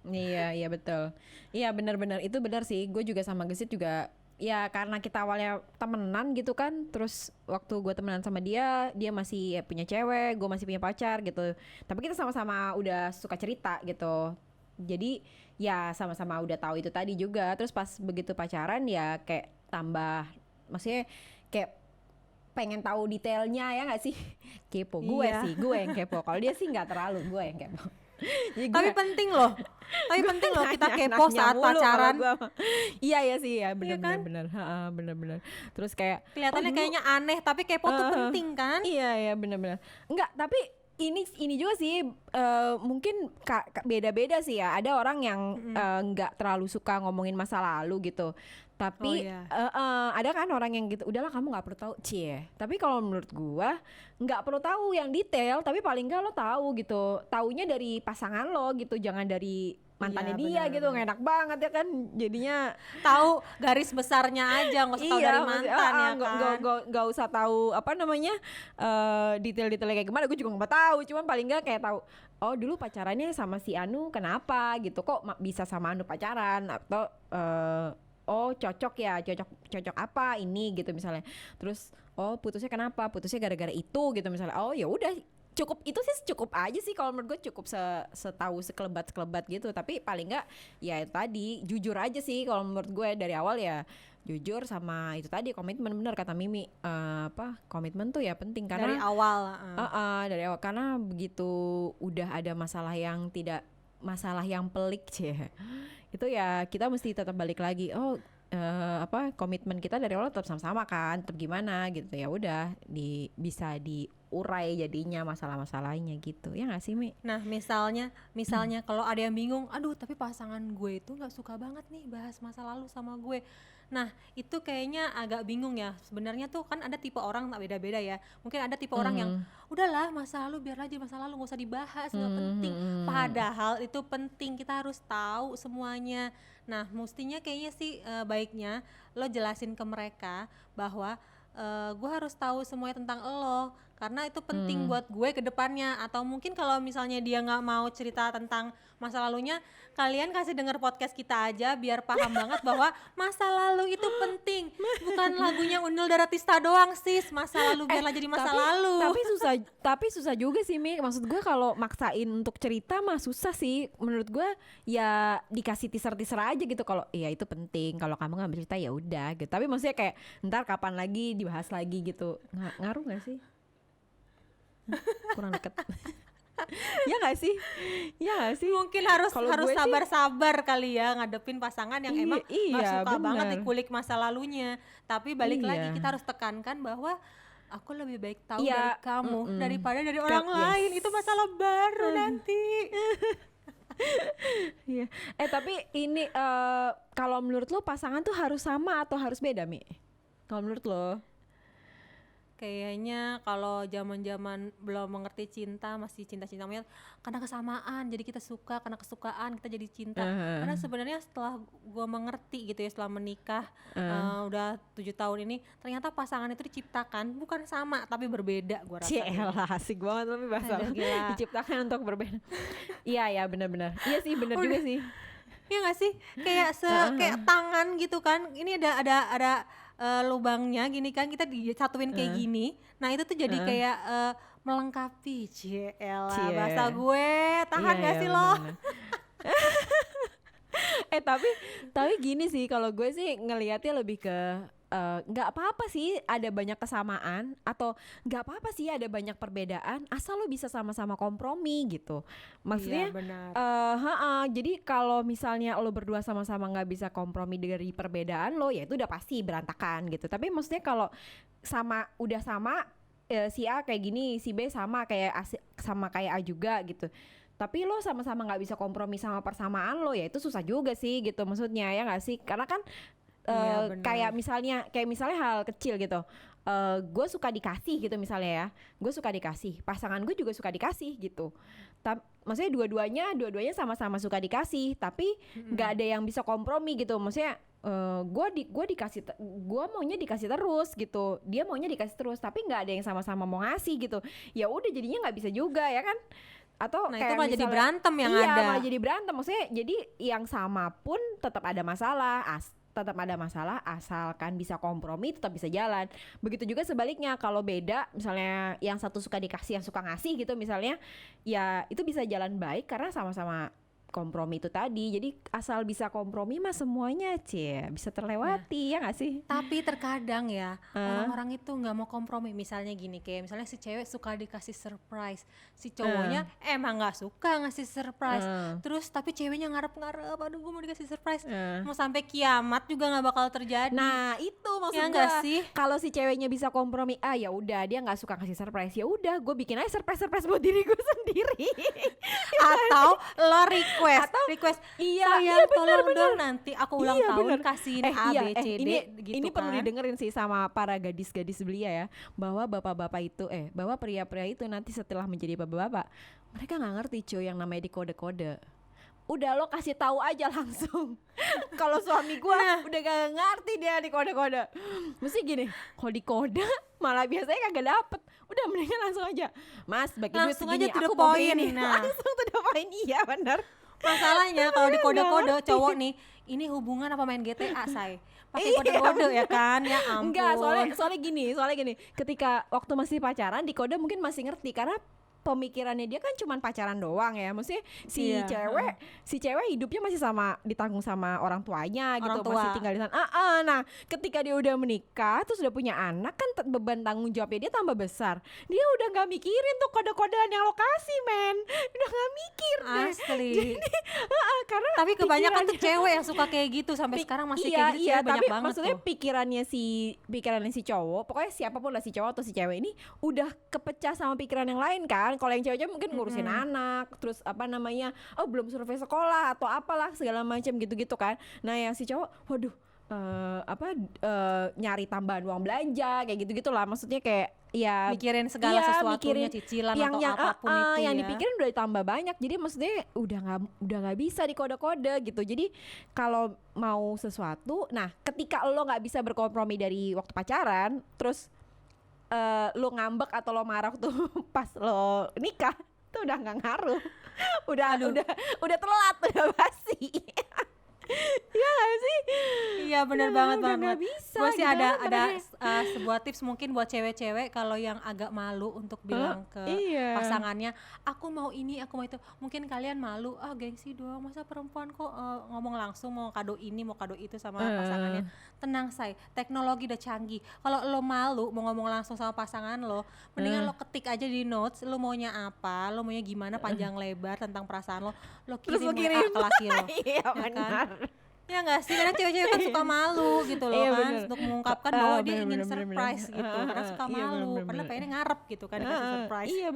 Iya betul. Iya benar-benar itu benar sih. Gue juga sama Gesit juga ya, karena kita awalnya temenan gitu kan. Terus waktu gue temenan sama dia, dia masih punya cewek, gue masih punya pacar gitu. Tapi kita sama-sama udah suka cerita gitu. Jadi ya sama-sama udah tahu itu tadi juga. Terus pas begitu pacaran ya kayak tambah, maksudnya kayak pengen tahu detailnya ya nggak sih? Kepo gue Iya. sih, gue yang kepo. Kalau dia sih nggak terlalu, gue yang kepo. Jadi Tapi gue penting loh. Tapi penting loh kita kepo nanya saat mulu kalau pacaran. gua mah. Iya ya sih ya, Iya bener kan? bener bener. Heeh, bener bener. Terus kayak Kelihatannya dulu kayaknya aneh, tapi kepo tuh Heeh. penting kan? Iya ya benar-benar. Enggak, tapi ini juga sih mungkin beda-beda sih ya. Ada orang yang nggak terlalu suka ngomongin masa lalu gitu. Oh Tapi iya. ada kan orang yang gitu, udahlah kamu nggak perlu tahu, cie. Tapi kalau menurut gua nggak perlu tahu yang detail, tapi paling nggak lo tahu gitu. Taunya dari pasangan lo gitu, jangan dari mantannya Iya, dia gitu. benar-benar. Nggak enak banget ya kan. Jadinya Tahu garis besarnya aja, nggak usah tahu dari maksudnya, mantan ya kan. nggak usah tahu apa namanya detail-detailnya kayak gimana. Gue juga nggak tahu, cuman paling nggak kayak tahu. Oh dulu pacarannya sama si Anu kenapa gitu, kok bisa sama Anu pacaran, atau oh cocok ya, cocok apa ini gitu misalnya. Terus oh putusnya kenapa, putusnya gara-gara itu gitu misalnya. Oh ya udah, cukup itu sih, cukup aja sih kalau menurut gue, cukup setahu sekelebat gitu. Tapi paling nggak ya itu tadi, jujur aja sih kalau menurut gue dari awal ya, jujur sama itu tadi, komitmen. Bener kata Mimi, komitmen tuh ya penting Dari karena awal. dari awal, karena begitu udah ada masalah yang pelik itu ya kita mesti tetap balik lagi. Komitmen kita dari awal tetap sama-sama kan, tetap gimana gitu. Ya udah bisa diurai jadinya masalah-masalahnya gitu, ya nggak sih Mi? Nah, misalnya kalau ada yang bingung, aduh tapi pasangan gue itu nggak suka banget nih bahas masa lalu sama gue. Nah, itu kayaknya agak bingung ya. Sebenarnya tuh kan ada tipe orang tak beda-beda ya. Mungkin ada tipe orang yang udahlah masa lalu biar aja masa lalu, nggak usah dibahas, nggak penting. Padahal itu penting, kita harus tahu semuanya. Nah, mestinya kayaknya sih baiknya lo jelasin ke mereka bahwa gue harus tahu semuanya tentang lo, karena itu penting buat gue ke depannya. Atau mungkin kalau misalnya dia nggak mau cerita tentang masa lalunya, kalian kasih denger podcast kita aja biar paham banget bahwa masa lalu itu penting. Bukan lagunya Unil Daratista doang sis, masa lalu biarlah jadi masa lalu. Tapi susah juga sih Mi. Maksud gue kalau maksain untuk cerita mah susah sih. Menurut gue ya dikasih teaser aja gitu. Kalau iya itu penting, kalau kamu nggak bercerita ya udah gitu. Tapi maksudnya kayak ntar kapan lagi dibahas lagi gitu. Ngaruh nggak sih? Kurang deket. Ya nggak sih? Ya nggak sih? Mungkin harus Kalau gue sih- sabar-sabar kali ya ngadepin pasangan yang emang nggak iya, suka banget bener. dikulik masa lalunya. Tapi balik Iya. lagi kita harus tekankan bahwa aku lebih baik tahu Iya, dari kamu daripada dari orang yes. lain. Itu masalah baru nanti. Iya. Tapi ini kalau menurut lo pasangan tuh harus sama atau harus beda Mi? Kalau menurut lo? Kayaknya kalau zaman-zaman belum mengerti cinta, masih cinta-cinta monyet, karena kesamaan jadi kita suka, karena kesukaan kita jadi cinta. Karena sebenarnya setelah gua mengerti gitu ya, setelah menikah udah 7 tahun ini, ternyata pasangan itu diciptakan bukan sama tapi berbeda, gua rasa. Cielah, asik banget tapi bahasa Aduh, lo. gila. Diciptakan untuk berbeda. Iya ya, benar-benar. Iya sih, benar juga sih. Iya nggak sih, kayak kayak tangan gitu kan, ini ada lubangnya gini kan, kita disatuin kayak gini. Nah itu tuh jadi kayak melengkapi. Cielah, Cie. bahasa gue tahan Iya, gak iya, sih lo? bener-bener. Tapi gini sih, kalau gue sih ngelihatnya lebih ke nggak apa-apa sih ada banyak kesamaan, atau nggak apa-apa sih ada banyak perbedaan, asal lo bisa sama-sama kompromi gitu. Maksudnya Iya, benar. jadi kalau misalnya lo berdua sama-sama nggak bisa kompromi dari perbedaan lo, ya itu udah pasti berantakan gitu. Tapi maksudnya kalau udah sama, si A kayak gini, si B sama kayak A juga gitu, tapi lo sama-sama nggak bisa kompromi sama persamaan lo, ya itu susah juga sih gitu. Maksudnya ya nggak sih, karena kan Iya, benar. kayak misalnya hal kecil gitu. Gue suka dikasih gitu misalnya ya, gue suka dikasih, pasangan gue juga suka dikasih gitu. Maksudnya dua-duanya sama-sama suka dikasih, tapi nggak ada yang bisa kompromi gitu. Maksudnya gue maunya dikasih terus gitu, dia maunya dikasih terus, tapi nggak ada yang sama-sama mau ngasih gitu. Ya udah jadinya nggak bisa juga ya kan. Atau Nah kayak itu malah jadi misalnya- berantem yang iya, ada. malah jadi berantem. Maksudnya jadi yang sama pun tetap ada masalah, asalkan bisa kompromi tetap bisa jalan. Begitu juga sebaliknya, kalau beda misalnya yang satu suka dikasih, yang suka ngasih gitu misalnya, ya itu bisa jalan baik karena sama-sama kompromi itu tadi. Jadi asal bisa kompromi mah semuanya bisa terlewati ya nggak sih? Tapi terkadang ya orang-orang itu nggak mau kompromi. Misalnya gini, kayak misalnya si cewek suka dikasih surprise, si cowoknya emang nggak suka ngasih surprise. Terus tapi ceweknya ngarep-ngarep, aduh gue mau dikasih surprise. Mau sampai kiamat juga nggak bakal terjadi. Nah itu maksud Ya gue. nggak sih? Kalau si ceweknya bisa kompromi, ya udah dia nggak suka kasih surprise, ya udah gue bikin aja surprise buat diri gue sendiri. Atau lo request Iya, sayang bener, tolong bener. dong nanti aku ulang Iya, tahun bener. kasihin A B C D gitu ini perlu kan. didengerin sih sama para gadis-gadis belia ya, bahwa bapak-bapak itu bahwa pria-pria itu nanti setelah menjadi bapak-bapak, mereka nggak ngerti cuy yang namanya dikode-kode. Udah lo kasih tahu aja langsung. Kalau suami gua udah gak ngerti dia dikode-kode. Mesti gini, kalau dikode malah biasanya kagak dapet. Udah mendingan langsung aja, Mas bagi duit Langsung segini, aja to the aku mau beli point. ini. Nah. Langsung to the point, iya benar. Masalahnya kalau di kode-kode cowok nih, ini hubungan apa main GTA say? Pakai Iya, kode-kode ya kan? Ya ampun. Enggak, soalnya gini, ketika waktu masih pacaran dikode mungkin masih ngerti karena pemikirannya dia kan cuman pacaran doang ya. Maksudnya si Iya, cewek hidupnya masih ditanggung sama orang tuanya gitu, Orang tua. masih tinggal di sana. Nah, ketika dia udah menikah terus udah punya anak kan beban tanggung jawabnya dia tambah besar. Dia udah nggak mikirin tuh kode-kodean yang lokasi, men. Udah nggak mikir deh. Asli. Karena Tapi kebanyakan tuh pikirannya- cewek yang suka kayak gitu sampai sekarang masih iya, kayak gitu. iya, Cewek banyak tapi banget maksudnya tuh. pikirannya si cowok, pokoknya siapapun lah si cowok atau si cewek ini udah kepecah sama pikiran yang lain kan. Kalau yang cewek mungkin ngurusin anak, terus apa namanya, belum survei sekolah atau apalah segala macam gitu-gitu kan. Nah yang si cowok, waduh, nyari tambahan uang belanja kayak gitu-gitu lah. Maksudnya kayak ya Mikirin segala iya, sesuatunya, mikirin cicilan yang atau apapun itu yang ya. dipikirin udah ditambah banyak. Jadi maksudnya udah nggak bisa dikode-kode gitu. Jadi kalau mau sesuatu, nah ketika lo nggak bisa berkompromi dari waktu pacaran, terus lo ngambek atau lo marah tuh pas lo nikah, tuh udah nggak ngaruh. udah telat, udah basi. Iya gak sih? Iya benar Ya, banget udah banget. nggak bisa Gue sih gitu ada sebenarnya. sebuah tips mungkin buat cewek-cewek kalau yang agak malu untuk bilang ke iya. pasangannya, aku mau ini, aku mau itu. Mungkin kalian malu, gengsi doang, masa perempuan kok ngomong langsung mau kado ini, mau kado itu sama pasangannya. Tenang say, teknologi udah canggih. Kalau lo malu mau ngomong langsung sama pasangan lo, mendingan lo ketik aja di notes, lo maunya apa, lo maunya gimana panjang lebar tentang perasaan lo Terus lo kirim WA ke laki lo. Iya kan? benar. Ya nggak sih, kadang cewek-cewek kan suka malu gitu loh Iya, kan, bener. untuk mengungkapkan bahwa dia Bener, ingin bener, surprise bener. gitu, kadang suka Iya, malu, bener, padahal bener. pengennya ngarep gitu kan dikasih surprise. Iya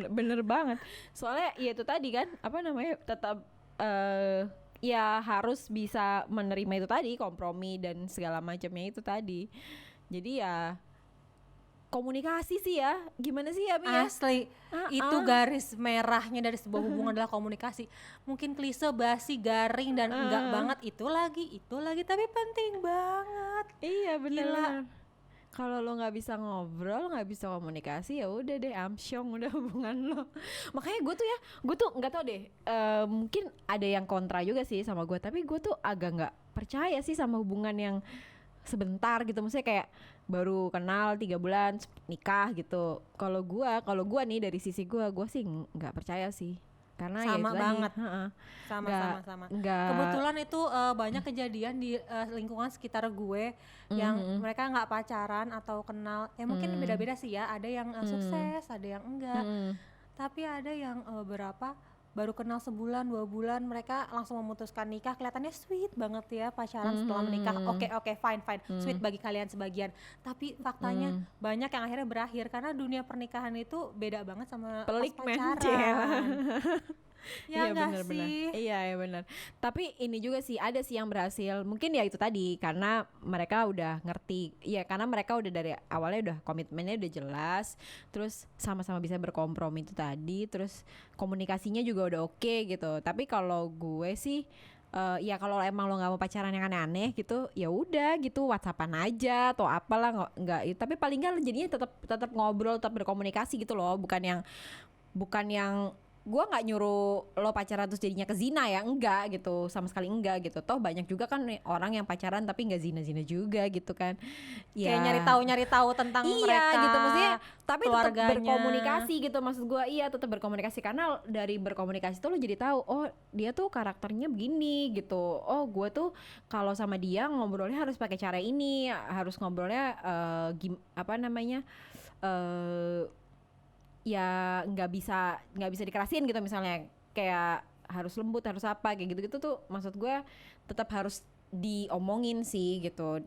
benar banget. Soalnya ya itu tadi kan apa namanya, tetap ya harus bisa menerima itu tadi, kompromi dan segala macamnya itu tadi. Jadi ya komunikasi sih ya, gimana sih ya Mi ya? Asli, itu garis merahnya dari sebuah hubungan adalah komunikasi. Mungkin klise, basi, garing dan enggak banget, itu lagi, tapi penting banget. Iya Gila. benar. Kalau lo nggak bisa ngobrol, nggak bisa komunikasi, ya udah deh amsyong udah hubungan lo. Makanya gue tuh nggak tau deh. Mungkin ada yang kontra juga sih sama gue, tapi gue tuh agak nggak percaya sih sama hubungan yang sebentar gitu. Maksudnya kayak baru kenal 3 bulan nikah gitu. Kalau gua nih dari sisi gua sih nggak percaya sih. Karena ya Sama itu tadi, banget. Nggak- Sama. nggak- Kebetulan itu banyak kejadian di lingkungan sekitar gue yang mereka nggak pacaran atau kenal, ya mungkin beda-beda sih ya, ada yang sukses, ada yang enggak, tapi ada yang berapa baru kenal sebulan 2 bulan mereka langsung memutuskan nikah, kelihatannya sweet banget ya pacaran setelah menikah. Oke, fine, sweet bagi kalian sebagian, tapi faktanya banyak yang akhirnya berakhir karena dunia pernikahan itu beda banget sama Pelik, pas men. pacaran. Ya iya nggak benar-benar. sih? Iya ya benar. Tapi ini juga sih ada sih yang berhasil. Mungkin ya itu tadi karena mereka udah ngerti. Ya karena mereka udah dari awalnya udah komitmennya udah jelas. Terus sama-sama bisa berkompromi itu tadi. Terus komunikasinya juga udah oke gitu. Tapi kalau gue sih ya kalau emang lo nggak mau pacaran yang aneh-aneh gitu, ya udah gitu WhatsAppan aja atau apalah nggak. Tapi paling nggak jadinya tetap ngobrol, tetap berkomunikasi gitu loh. Bukan yang gue nggak nyuruh lo pacaran terus jadinya ke zina ya, enggak gitu, sama sekali enggak gitu. Toh banyak juga kan orang yang pacaran tapi nggak zina-zina juga gitu kan. Kayak nyari tahu tentang Iya mereka, gitu maksudnya, tapi tetap keluarganya. berkomunikasi gitu maksud gue. Iya tetap berkomunikasi, karena dari berkomunikasi tuh lo jadi tahu, oh dia tuh karakternya begini gitu. Oh gue tuh kalau sama dia ngobrolnya harus pakai cara ini, harus ngobrolnya apa namanya, ya nggak bisa dikerasin gitu misalnya, kayak harus lembut, harus apa kayak gitu-gitu tuh maksud gue tetap harus diomongin sih gitu,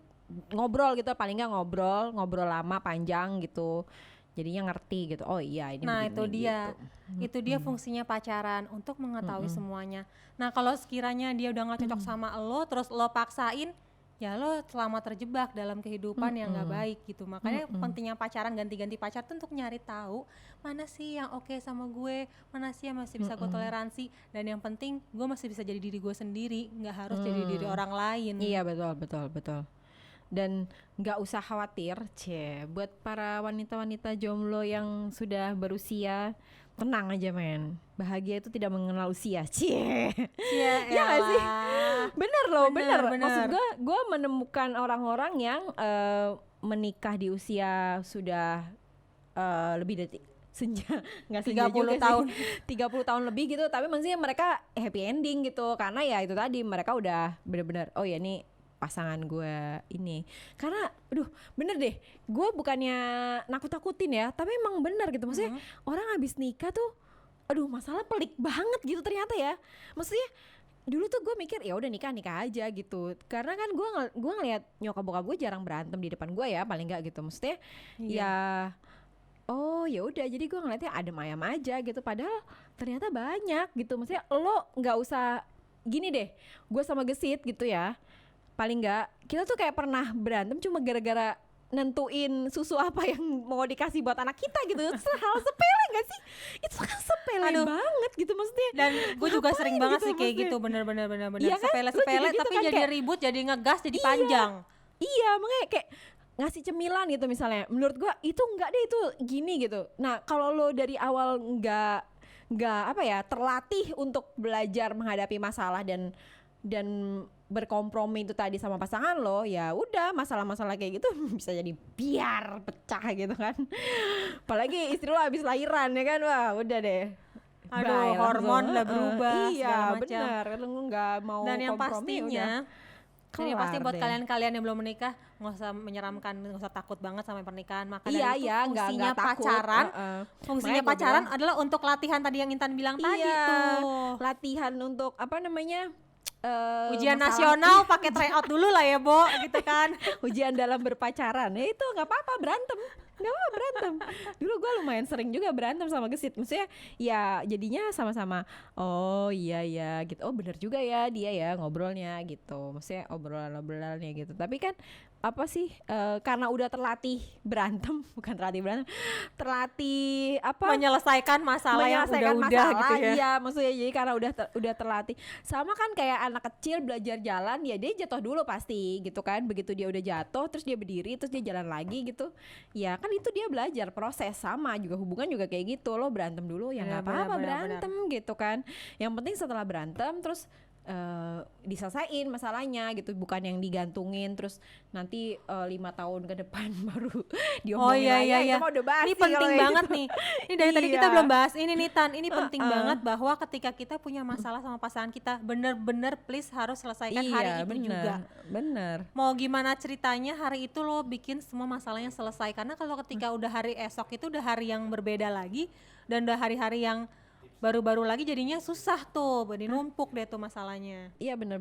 ngobrol gitu, paling nggak ngobrol lama panjang gitu, jadinya ngerti gitu. Oh iya ini Nah begini, itu dia, gitu. itu dia fungsinya pacaran, untuk mengetahui semuanya. Nah kalau sekiranya dia udah nggak cocok sama lo, terus lo paksain, ya lo selama terjebak dalam kehidupan yang nggak baik gitu. Makanya pentingnya pacaran, ganti-ganti pacar tuh untuk nyari tahu mana sih yang oke sama gue, mana sih yang masih bisa gue toleransi, dan yang penting gue masih bisa jadi diri gue sendiri, nggak harus jadi diri orang lain. Iya betul. Dan nggak usah khawatir, buat para wanita-wanita jomblo yang sudah berusia, tenang aja men, bahagia itu tidak mengenal usia, Ya nggak sih? Bener loh, Bener. maksud gue menemukan orang-orang yang menikah di usia sudah lebih dari nggak senja 30 juga tahun. sih 30 tahun lebih gitu, tapi maksudnya mereka happy ending gitu, karena ya itu tadi mereka udah bener-bener, oh ya ini pasangan gue ini. Karena bener deh, gue bukannya nakut-nakutin ya, tapi emang bener gitu, maksudnya orang habis nikah tuh masalah pelik banget gitu ternyata ya. Maksudnya dulu tuh gue mikir ya udah nikah aja gitu, karena kan gue ngeliat nyokap bokap gue jarang berantem di depan gue ya, paling nggak gitu, maksudnya ya oh ya udah, jadi gue ngeliatnya adem ayam aja gitu, padahal ternyata banyak gitu. Maksudnya lo nggak usah gini deh, gue sama Gesit gitu ya, paling nggak kita tuh kayak pernah berantem cuma gara-gara nentuin susu apa yang mau dikasih buat anak kita gitu. Hal sepele gak sih? Itu kan sepele banget gitu maksudnya. Dan gue juga sering banget gitu sih kayak maksudnya. gitu, bener Iya kan? sepele Lu juga gitu tapi kan, jadi kayak ribut, jadi ngegas, jadi panjang. Iya, makanya kayak ngasih cemilan gitu misalnya, menurut gua itu enggak deh, itu gini gitu. Nah kalau lo dari awal nggak apa ya, terlatih untuk belajar menghadapi masalah dan berkompromi itu tadi sama pasangan lo, ya udah masalah-masalah kayak gitu bisa jadi biar pecah gitu kan. Apalagi istri lo habis lahiran ya kan, wah udah deh. Aduh, Bye, hormon langsung. udah berubah, Iya segala macam. benar, lo nggak mau Dan yang kompromi pastinya, dan yang pasti kelar buat deh. kalian-kalian yang belum menikah, nggak usah menyeramkan, nggak usah takut banget sama pernikahan. Maka Iya, dari itu iya, nggak fungsinya takut. pacaran, fungsinya Makanya gua pacaran bilang, adalah untuk latihan tadi yang Intan bilang tadi tuh. latihan untuk apa namanya, Ujian masalah- nasional pakai tryout dulu lah ya, Bo, gitu kan. ujian dalam berpacaran ya, itu nggak apa-apa berantem, nggak apa berantem. Dulu gue lumayan sering juga berantem sama Gesit, maksudnya ya jadinya sama-sama, oh iya ya gitu, oh bener juga ya dia ya ngobrolnya gitu, maksudnya obrolannya gitu. Tapi kan apa sih, karena udah terlatih berantem bukan terlatih apa, Menyelesaikan masalah yang menyelesaikan udah-udah masalah, gitu ya. iya maksudnya jadi karena udah terlatih. Sama kan kayak anak kecil belajar jalan, ya dia jatuh dulu pasti gitu kan, begitu dia udah jatuh terus dia berdiri terus dia jalan lagi gitu, ya kan itu dia belajar proses. Sama juga hubungan juga kayak gitu, lo berantem dulu ya nggak apa-apa, berantem gitu kan, yang penting setelah berantem terus diselesain masalahnya gitu, bukan yang digantungin terus nanti 5 tahun ke depan baru diomongin. Oh iya lagi. iya Itu iya. mah udah basi Ini penting kalau kayak banget gitu. nih. Ini dari tadi kita Iya. belum bahas ini nih Tan. Ini penting banget bahwa ketika kita punya masalah sama pasangan kita, bener-bener please harus selesaikan hari itu juga. Bener. Mau gimana ceritanya hari itu lo bikin semua masalahnya selesai, karena kalau ketika udah hari esok itu udah hari yang berbeda lagi, dan udah hari-hari yang baru-baru lagi, jadinya susah tuh, jadi numpuk deh tuh masalahnya. Iya benar.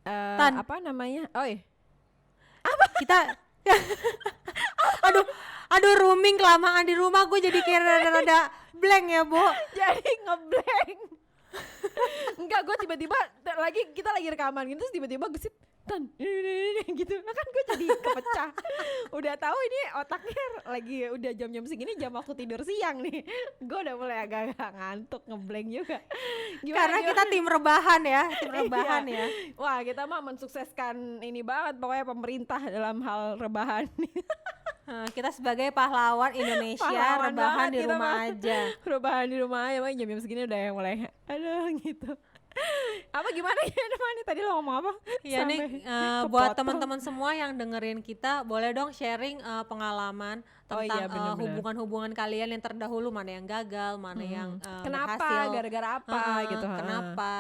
Tan. Apa namanya? Oi. Kita aduh rooming kelamaan di rumah, gue jadi kayak rada-rada blank ya, Bo. Jadi ngeblank. Enggak, gue tiba-tiba kita lagi rekaman gitu, terus tiba-tiba Gesit, Tan ini gitu. Nah kan gue jadi kepecah. Udah tahu ini otaknya lagi udah jam-jam segini, jam waktu tidur siang nih. Gue udah mulai agak-agak ngantuk, ngeblank juga. Karena kita tim rebahan ya, tim rebahan Iya. ya. Wah kita mah mensukseskan ini banget pokoknya pemerintah dalam hal rebahan. Kita sebagai pahlawan Indonesia Pahlawan rebahan banget di kita rumah mah. aja. Rebahan di rumah aja, Bang. Jam-jam segini udah yang mulai aduh gitu. Apa gimana ya depan nih tadi lo ngomong apa? Ya nih Sampai buat kepotong. teman-teman semua yang dengerin kita boleh dong sharing pengalaman Oh tentang iya, bener-bener. hubungan-hubungan kalian yang terdahulu, mana yang gagal, mana yang Kenapa? berhasil. Gara-gara apa gitu, heeh. Kenapa?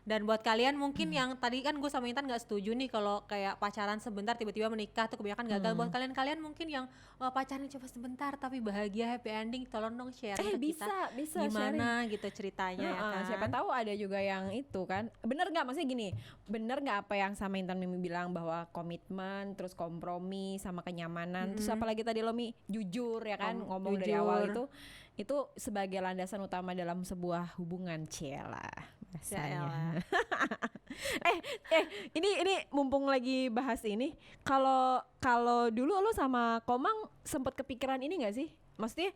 Dan buat kalian mungkin yang tadi kan gue sama Intan nggak setuju nih kalau kayak pacaran sebentar tiba-tiba menikah tuh kebanyakan gagal. Buat kalian mungkin yang pacaran cuma sebentar tapi bahagia happy ending, tolong dong share ke kita bisa gimana gitu ceritanya ya kan. Siapa tahu ada juga yang itu kan. Bener nggak, maksudnya gini, bener nggak apa yang sama Intan Mimi bilang bahwa komitmen, terus kompromi sama kenyamanan, terus apalagi tadi lo Mi jujur ya kan, ngomong dari awal itu sebagai landasan utama dalam sebuah hubungan, Cela bahasanya. Ini mumpung lagi bahas ini, kalau dulu lo sama Komang sempet kepikiran ini nggak sih? Maksudnya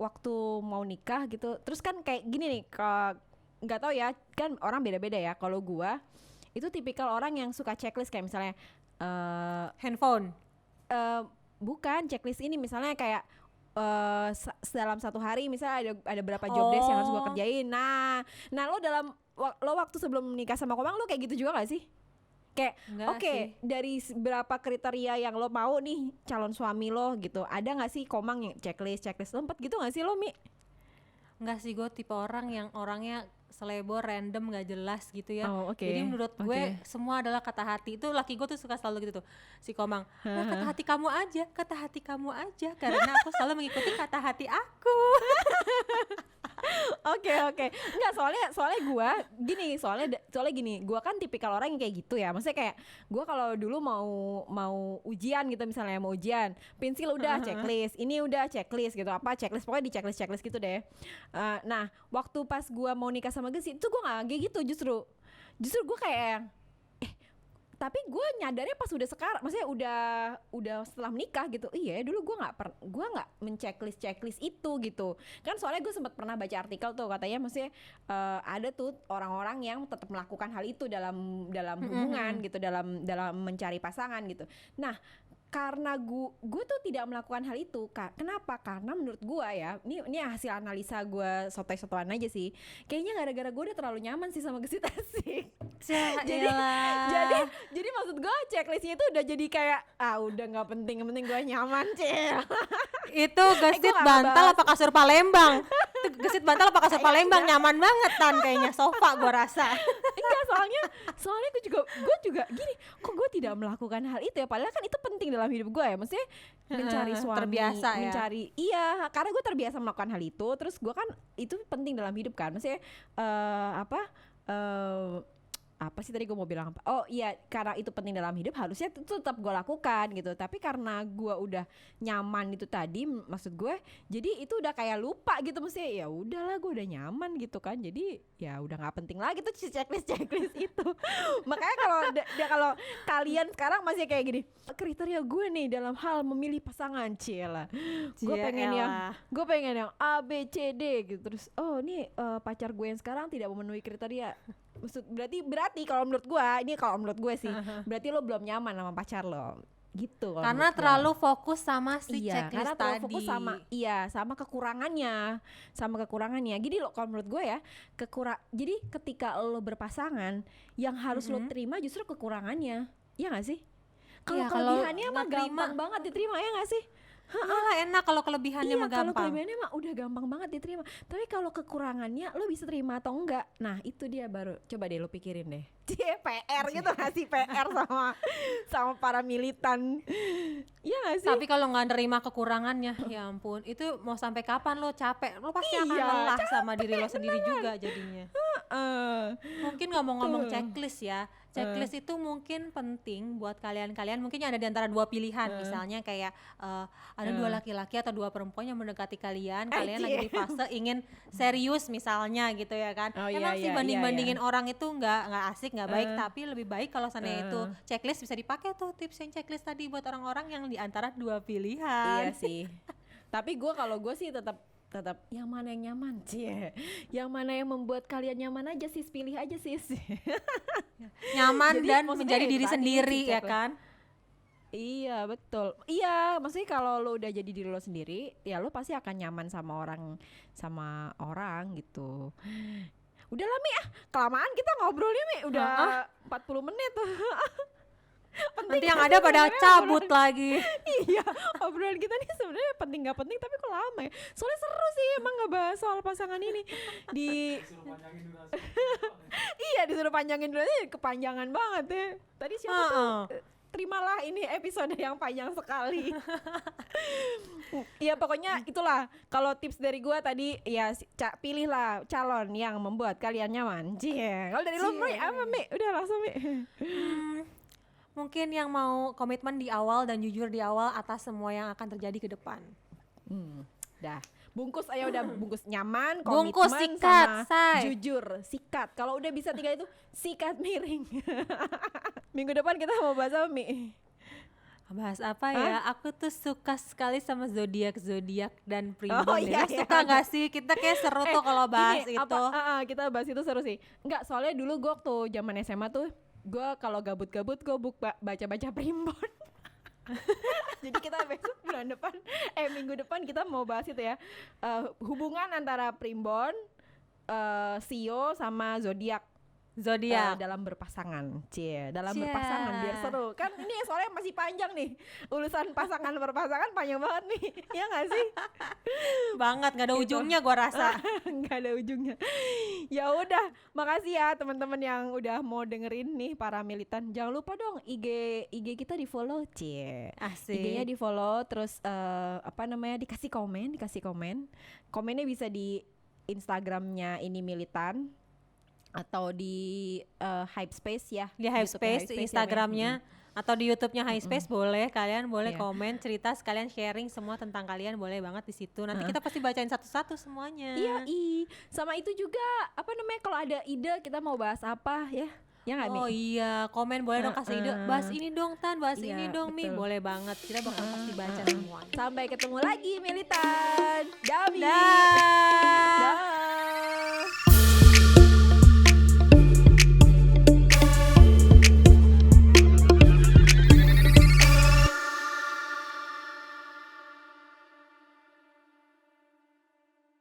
waktu mau nikah gitu, terus kan kayak gini nih, nggak tahu ya, kan orang beda-beda ya. Kalau gua itu tipikal orang yang suka checklist, kayak misalnya Handphone. bukan checklist ini, misalnya kayak dalam satu hari misalnya ada berapa job desk yang harus gua kerjain. Nah lo waktu sebelum nikah sama Komang lo kayak gitu juga gak sih? Kayak oke, dari berapa kriteria yang lo mau nih calon suami lo gitu, ada gak sih Komang yang checklist lempet gitu gak sih lo, Mi? Enggak sih, gue tipe orang yang orangnya selebor random gak jelas gitu ya. Jadi menurut gue semua adalah kata hati. Itu laki gue tuh suka selalu gitu tuh, si Komang, kata hati kamu aja karena aku selalu mengikuti kata hati aku. Oke. Enggak, soalnya soalnya gini, gua kan tipikal orang yang kayak gitu ya. Maksudnya kayak gua kalau dulu mau ujian gitu, misalnya mau ujian, pensil udah checklist, ini udah checklist gitu, apa checklist, pokoknya di checklist gitu deh. Nah, waktu pas gua mau nikah sama Gesi itu gua nggak kayak gitu, justru gua kayak tapi gue nyadarnya pas udah sekarang, maksudnya udah setelah menikah gitu. Iya, dulu gue nggak checklist itu gitu kan. Soalnya gue sempat pernah baca artikel tuh, katanya maksudnya ada tuh orang-orang yang tetap melakukan hal itu dalam hubungan gitu, dalam mencari pasangan gitu. Nah, karena gue tuh tidak melakukan hal itu. Kenapa? Karena menurut gue ya, ini hasil analisa gue sotoy-sotoan aja sih. Kayaknya gara-gara gue udah terlalu nyaman sih sama Gesit, asik. jadi maksud gue checklistnya itu udah jadi kayak udah nggak penting, yang penting gue nyaman, Cel. Itu gesit bantal apa kasur Palembang? Itu gesit bantal apa kasur Palembang? Nyaman banget Tan, kayaknya sofa gue rasa. Enggak, soalnya gue juga gini, kok gue tidak melakukan hal itu ya, padahal kan itu penting dalam hidup gue ya, maksudnya mencari suami, terbiasa ya, iya, karena gue terbiasa melakukan hal itu, terus gue kan itu penting dalam hidup kan, maksudnya apa sih tadi gue mau bilang apa? Oh iya, karena itu penting dalam hidup, harusnya itu tetap gue lakukan gitu. Tapi karena gue udah nyaman itu tadi, maksud gue, jadi itu udah kayak lupa gitu, maksudnya ya udahlah gue udah nyaman gitu kan. Jadi ya udah nggak penting lagi tuh checklist itu. Makanya kalau kalian sekarang masih kayak gini, kriteria gue nih dalam hal memilih pasangan, Cila, gue pengen yang A B C D gitu. Terus nih pacar gue yang sekarang tidak memenuhi kriteria. Berarti kalau menurut gue sih, berarti lo belum nyaman sama pacar lo gitu. Karena terlalu fokus sama si checklist karena terlalu tadi. fokus sama kekurangannya. Jadi lo, kalau menurut gue ya, jadi ketika lo berpasangan, yang harus lo terima justru kekurangannya, ya nggak sih? Kalau kelebihannya mah gampang banget diterima, ya nggak sih? Malah enak kalau kelebihannya mah gampang. Kalau kelebihannya mah udah gampang banget diterima. Tapi kalau kekurangannya lo bisa terima atau enggak? Nah, itu dia baru. Coba deh lo pikirin deh. PR gitu nggak sih, PR sama para militan. Iya nggak sih? Tapi kalau nggak nerima kekurangannya, ya ampun, itu mau sampai kapan lo capek? Lo pasti akan lelah sama diri lo sendiri juga jadinya. Mungkin ngomong-ngomong checklist ya, checklist itu mungkin penting buat kalian mungkin yang ada di antara dua pilihan, misalnya kayak ada dua laki-laki atau dua perempuan yang mendekati kalian lagi di fase ingin serius misalnya gitu ya kan. Emang sih banding-bandingin orang itu nggak asik, nggak baik, tapi lebih baik kalau seandainya itu checklist bisa dipakai tuh, tips yang checklist tadi buat orang-orang yang di antara dua pilihan. Iya sih. Tapi kalau gue sih tetap yang mana yang nyaman sih, yang mana yang membuat kalian nyaman aja sih, pilih aja sih. Nyaman dan menjadi diri sendiri ya kan. Iya betul. Iya, maksudnya kalau lo udah jadi diri lo sendiri, ya lo pasti akan nyaman sama orang gitu. Udah lah Mi, kelamaan kita ngobrolnya Mi, udah 40 menit tuh. Nanti yang ada pada cabut lagi. Iya, obrolan kita nih sebenarnya penting gak penting tapi kok lama ya. Soalnya seru sih emang ngebahas soal pasangan ini di iya disuruh panjangin durasi kepanjangan banget ya. Tadi siapa tuh? Terimalah ini episode yang panjang sekali. Iya pokoknya itulah kalau tips dari gua tadi ya pilihlah calon yang membuat kalian nyaman. Cie. Kalau dari lo Mi, apa Mi? Udah langsung Mi. Mungkin yang mau komitmen di awal dan jujur di awal atas semua yang akan terjadi ke depan. Dah. Bungkus ayo udah bungkus nyaman, Bungkus, komitmen sikat, sama say. jujur, sikat. Kalau udah bisa 3 itu sikat miring. Minggu depan kita mau bahas apa Mi? Bahas apa ya? Aku tuh suka sekali sama zodiak dan primbon. Oh, iya, Lo iya. suka gak sih? Kita kayak seru tuh kalau bahas Ini, itu. kita bahas itu seru sih. Enggak, soalnya dulu gue waktu zaman SMA tuh gue kalau gabut-gabut gue baca-baca primbon. Jadi kita besok minggu depan kita mau bahas itu ya, hubungan antara primbon, sio sama zodiak dalam berpasangan, berpasangan biar seru kan. Ini soalnya masih panjang nih urusan pasangan berpasangan, panjang banget nih ya nggak sih? Banget, nggak ada Gitu. ujungnya gua rasa. Nggak ada ujungnya. Ya udah, makasih ya teman-teman yang udah mau dengerin nih para militan. Jangan lupa dong IG kita di follow, Asik. IG-nya di follow, terus dikasih komen. Komennya bisa di Instagramnya ini militan atau di Hypespace ya. Di Hypespace, YouTube-nya Instagramnya atau di YouTube-nya Hypespace boleh. Kalian boleh Iya. komen, cerita sekalian sharing semua tentang kalian, boleh banget di situ. Nanti kita pasti bacain satu-satu semuanya. Iya, sama itu juga kalau ada ide kita mau bahas apa ya? Ya nggak Mi? Oh iya, komen boleh dong kasih ide. Bahas ini dong Tan, bahas Iya, ini dong Mi. betul. Boleh banget. Kita bakal pasti baca semuanya. Sampai ketemu lagi militan. Dami. Dah.